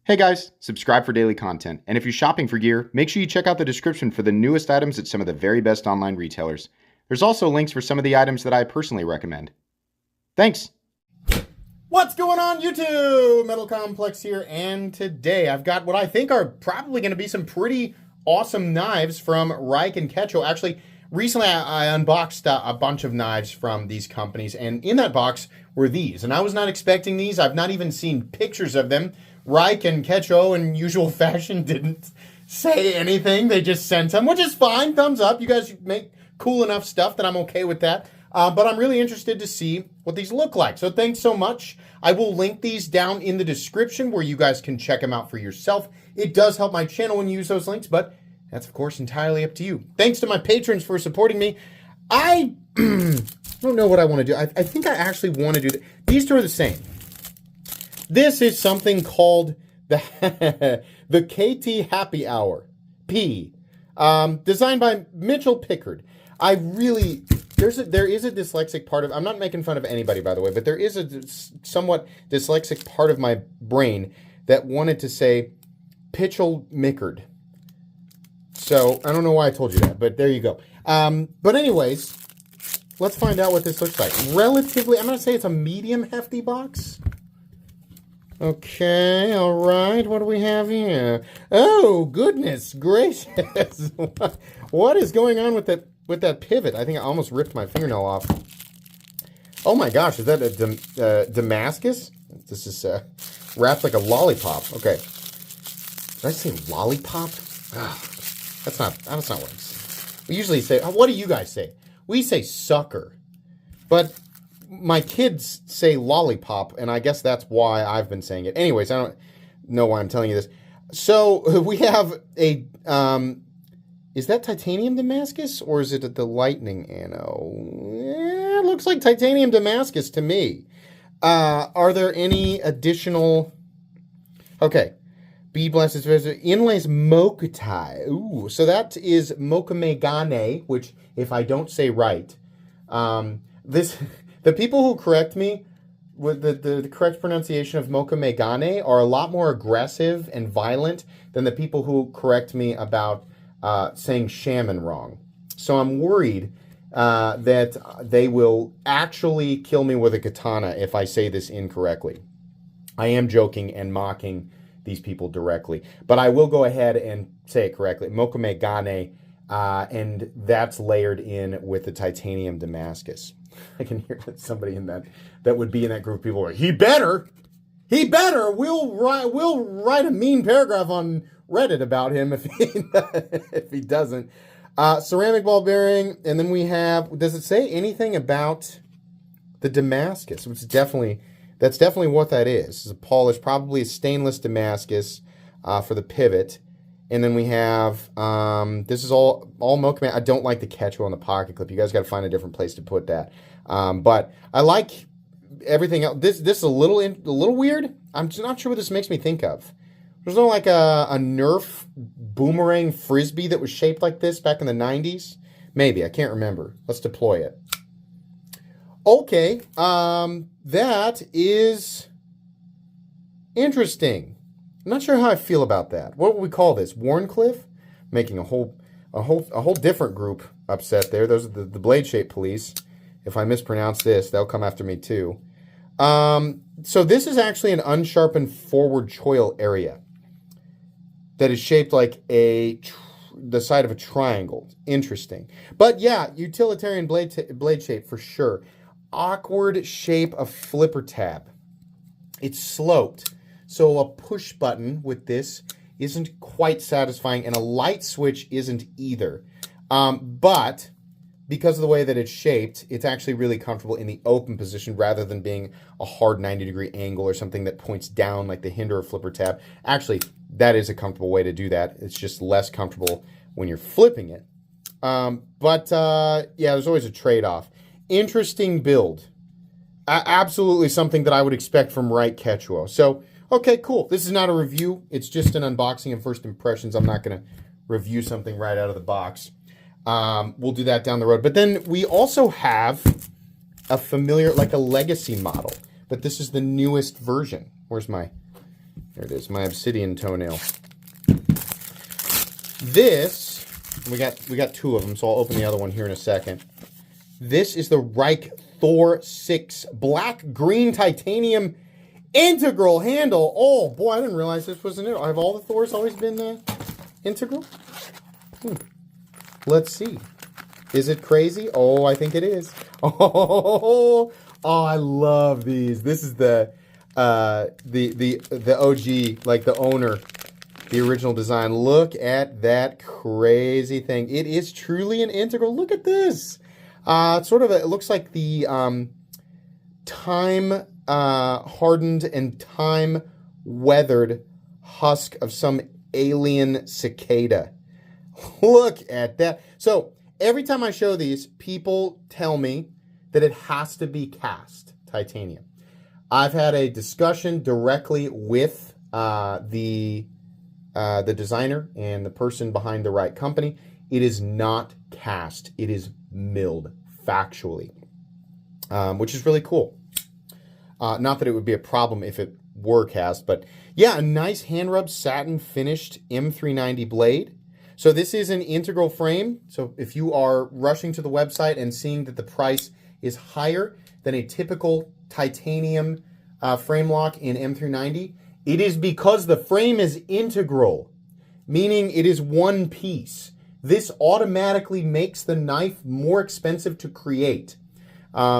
Hey guys, subscribe for daily content, and if you're shopping for gear, make sure you check out the description for the newest items at some of the very best online retailers. There's also links for some of the items that I personally recommend. Thanks! What's going on, YouTube? Metal Complex here, and today I've got what I think are probably going to be some pretty awesome knives from Rike and Ketuo. Actually, recently I unboxed a bunch of knives from these companies, and in that box were these, and I was not expecting these. I've not even seen pictures of them. Rike and Ketuo, in usual fashion, didn't say anything. They just sent them, which is fine. Thumbs up. You guys make cool enough stuff that I'm okay with that. But I'm really interested to see what these look like. So thanks so much. I will link these down in the description where you guys can check them out for yourself. It does help my channel when you use those links, but that's, of course, entirely up to you. Thanks to my patrons for supporting me. I don't know what I want to do. I think I actually want to do that. These two are the same. This is something called the Ketuo Happy Hour, P, designed by Mitchell Pickard. I really, there is a dyslexic part of, I'm not making fun of anybody, by the way, but there is a somewhat dyslexic part of my brain that wanted to say Pitchell Mickard. So I don't know why I told you that, but there you go. But anyways, let's find out what this looks like. Relatively, I'm going to say it's a medium hefty box. Okay, all right. What do we have here? Oh, goodness gracious. What is going on with that pivot? I think I almost ripped my fingernail off. Oh my gosh, is that a Damascus? This is wrapped like a lollipop. Okay. Did I say lollipop? Oh, that's not what it's saying. We usually say, what do you guys say? We say sucker. But my kids say lollipop, and I guess that's why I've been saying it. Anyways, I don't know why I'm telling you this. So we have a, is that titanium Damascus, or is it the lightning ano? It looks like titanium Damascus to me. Are there any additional, okay, be blessed, inlays mokutai. Ooh, so that is mokumegane, which if I don't say right, the people who correct me with the correct pronunciation of mokumegane are a lot more aggressive and violent than the people who correct me about saying shaman wrong. So I'm worried that they will actually kill me with a katana if I say this incorrectly. I am joking and mocking these people directly, but I will go ahead and say it correctly. Mokumegane, and that's layered in with the titanium Damascus. I can hear that somebody in that would be in that group of people are, he better, we'll write a mean paragraph on Reddit about him if he doesn't. Ceramic ball bearing, and then we have, does it say anything about the Damascus? Which is that's definitely what that is. It's a polished, probably a stainless Damascus for the pivot. And then we have, this is all Mokume. I don't like the Ketuo on the pocket clip. You guys got to find a different place to put that. But I like everything else. This is a little weird. I'm just not sure what this makes me think of. There's no like a Nerf boomerang frisbee that was shaped like this back in the 90s. Maybe, I can't remember. Let's deploy it. Okay, that is interesting. I'm not sure how I feel about that. What would we call this? Warncliffe? Making a whole different group upset there. Those are the Blade Shape Police. If I mispronounce this, they'll come after me too. So this is actually an unsharpened forward choil area that is shaped like the side of a triangle. Interesting. But yeah, utilitarian blade shape for sure. Awkward shape of flipper tab. It's sloped. So a push button with this isn't quite satisfying, and a light switch isn't either. But because of the way that it's shaped, it's actually really comfortable in the open position rather than being a hard 90-degree angle or something that points down like the hinder or flipper tab. Actually, that is a comfortable way to do that. It's just less comfortable when you're flipping it. Yeah, there's always a trade-off. Interesting build. Absolutely something that I would expect from Rike Ketuo. So, okay, cool. This is not a review. It's just an unboxing and first impressions. I'm not going to review something right out of the box. We'll do that down the road. But then we also have a familiar, like a legacy model. But this is the newest version. Where's my There it is, my obsidian toenail. This, we got two of them, so I'll open the other one here in a second. This is the Rike Thor 6 black-green titanium integral handle. Oh, boy, I didn't realize this was an integral. Have all the Thors always been integral? Let's see. Is it crazy? Oh, I think it is. Oh, I love these. This is the OG, like the owner, the original design. Look at that crazy thing. It is truly an integral. Look at this. It looks like the time hardened and time weathered husk of some alien cicada. Look at that. So every time I show these, people tell me that it has to be cast titanium. I've had a discussion directly with the designer and the person behind the Rike company. It is not cast. It is milled factually, which is really cool. Not that it would be a problem if it were cast, but yeah, a nice hand rub satin finished M390 blade. So this is an integral frame. So if you are rushing to the website and seeing that the price is higher than a typical titanium frame lock in M390, it is because the frame is integral, meaning it is one piece. This automatically makes the knife more expensive to create.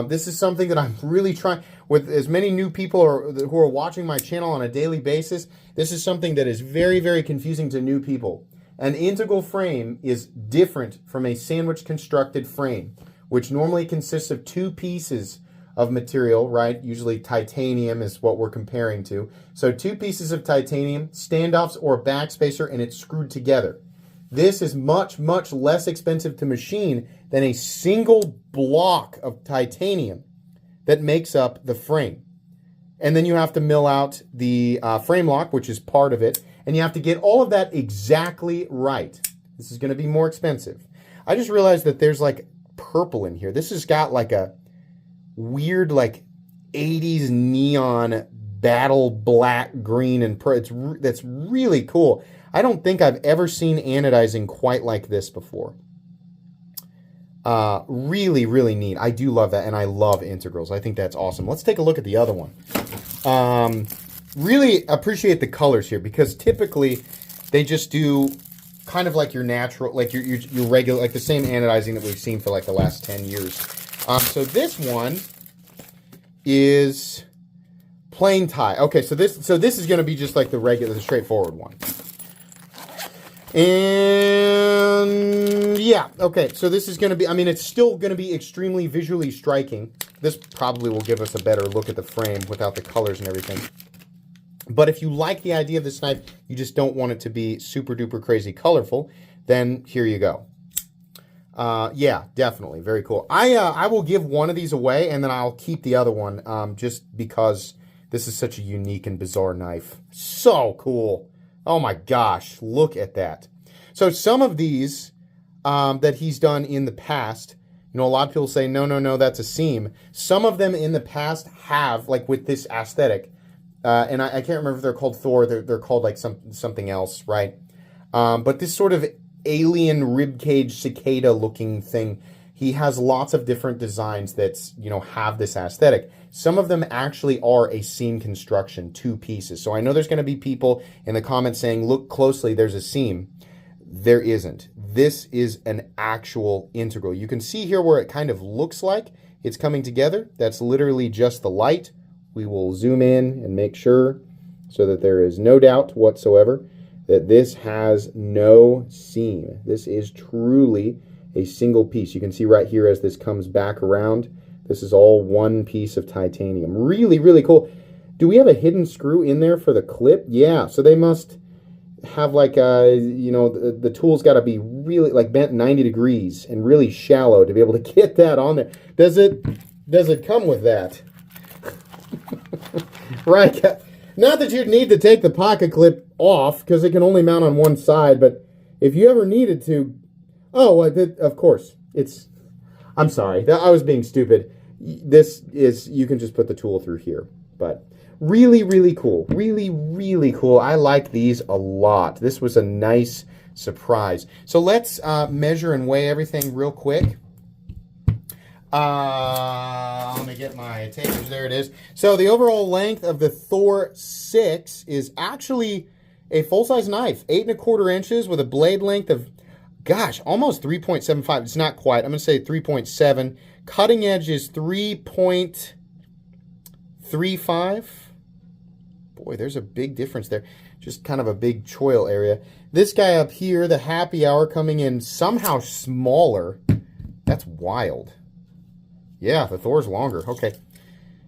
This is something that I'm really trying, with as many new people who are watching my channel on a daily basis, this is something that is very, very confusing to new people. An integral frame is different from a sandwich constructed frame, which normally consists of two pieces of material, right? Usually titanium is what we're comparing to. So two pieces of titanium, standoffs or a backspacer, and it's screwed together. This is much, much less expensive to machine than a single block of titanium that makes up the frame. And then you have to mill out the frame lock, which is part of it, and you have to get all of that exactly right. This is going to be more expensive. I just realized that there's like purple in here. This has got like a weird like 80s neon battle black, green, and purple. That's really cool. I don't think I've ever seen anodizing quite like this before. Really, really neat. I do love that, and I love integrals. I think that's awesome. Let's take a look at the other one. Really appreciate the colors here, because typically they just do kind of like your natural, like your regular, like the same anodizing that we've seen for like the last 10 years. So this one is plain tie. Okay, so this is going to be just like the regular, the straightforward one. And yeah, okay, so this is going to be, I mean, it's still going to be extremely visually striking. This probably will give us a better look at the frame without the colors and everything. But if you like the idea of this knife, you just don't want it to be super duper crazy colorful, then here you go. Yeah, definitely. Very cool. I will give one of these away, and then I'll keep the other one, just because this is such a unique and bizarre knife. So cool. Oh my gosh, look at that. So some of these that he's done in the past, you know, a lot of people say, no, that's a seam. Some of them in the past have, like with this aesthetic, and I can't remember if they're called Thor, they're called like something else, right? But this sort of alien ribcage cicada looking thing, he has lots of different designs that, you know, have this aesthetic. Some of them actually are a seam construction, two pieces. So I know there's going to be people in the comments saying, look closely, there's a seam. There isn't. This is an actual integral. You can see here where it kind of looks like it's coming together. That's literally just the light. We will zoom in and make sure so that there is no doubt whatsoever that this has no seam. This is truly a single piece. You can see right here as this comes back around, this is all one piece of titanium. Really, really cool. Do we have a hidden screw in there for the clip? Yeah, so they must have like a, you know, the tool's got to be really like bent 90 degrees and really shallow to be able to get that on there. Does it come with that? Right. Not that you'd need to take the pocket clip off, because it can only mount on one side, but if you ever needed to, oh, of course, I'm sorry, I was being stupid. This is, you can just put the tool through here, but Really, really cool. Really, really cool. I like these a lot. This was a nice surprise. So let's measure and weigh everything real quick. Let me get my tapers. There it is. So the overall length of the Thor 6 is actually a full-size knife, 8¼ inches with a blade length of, gosh, almost 3.75. It's not quite. I'm going to say 3.7. Cutting edge is 3.35. Boy, there's a big difference there. Just kind of a big choil area. This guy up here, the Happy Hour, coming in somehow smaller. That's wild. Yeah, the Thor's longer. Okay.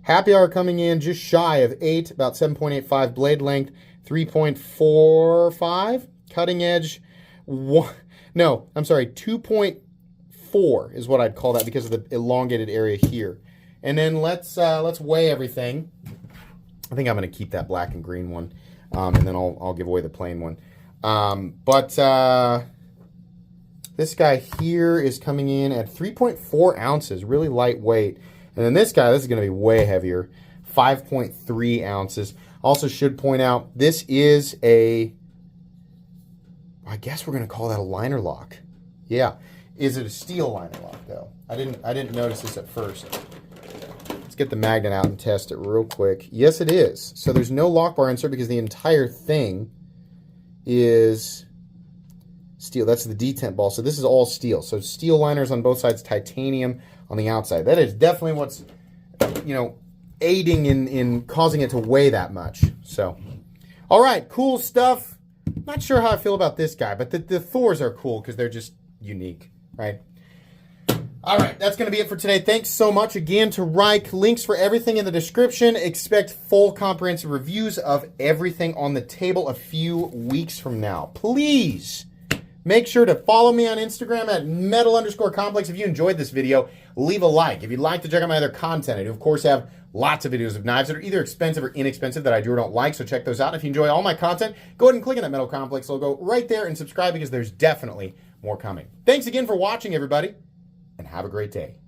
Happy Hour coming in just shy of 8, about 7.85. Blade length, 3.45. Cutting edge, 2.4 is what I'd call that because of the elongated area here. And then let's weigh everything. I think I'm going to keep that black and green one, and then I'll give away the plain one. This guy here is coming in at 3.4 ounces, really lightweight. And then this guy, this is going to be way heavier, 5.3 ounces. Also should point out, this is I guess we're going to call that a liner lock. Yeah. Is it a steel liner lock, though? I didn't notice this at first. Let's get the magnet out and test it real quick. Yes, it is. So there's no lock bar insert because the entire thing is steel. That's the detent ball. So this is all steel. So steel liners on both sides, titanium on the outside. That is definitely what's, aiding in causing it to weigh that much. So, all right, cool stuff. Not sure how I feel about this guy, but the Thors are cool because they're just unique, right? All right, that's going to be it for today. Thanks so much again to Rike. Links for everything in the description. Expect full comprehensive reviews of everything on the table a few weeks from now. Please make sure to follow me on Instagram at metal_complex. If you enjoyed this video, leave a like. If you'd like to check out my other content, I do, of course, have lots of videos of knives that are either expensive or inexpensive that I do or don't like, so check those out. If you enjoy all my content, go ahead and click on that Metal Complex logo right there and subscribe because there's definitely more coming. Thanks again for watching, everybody, and have a great day.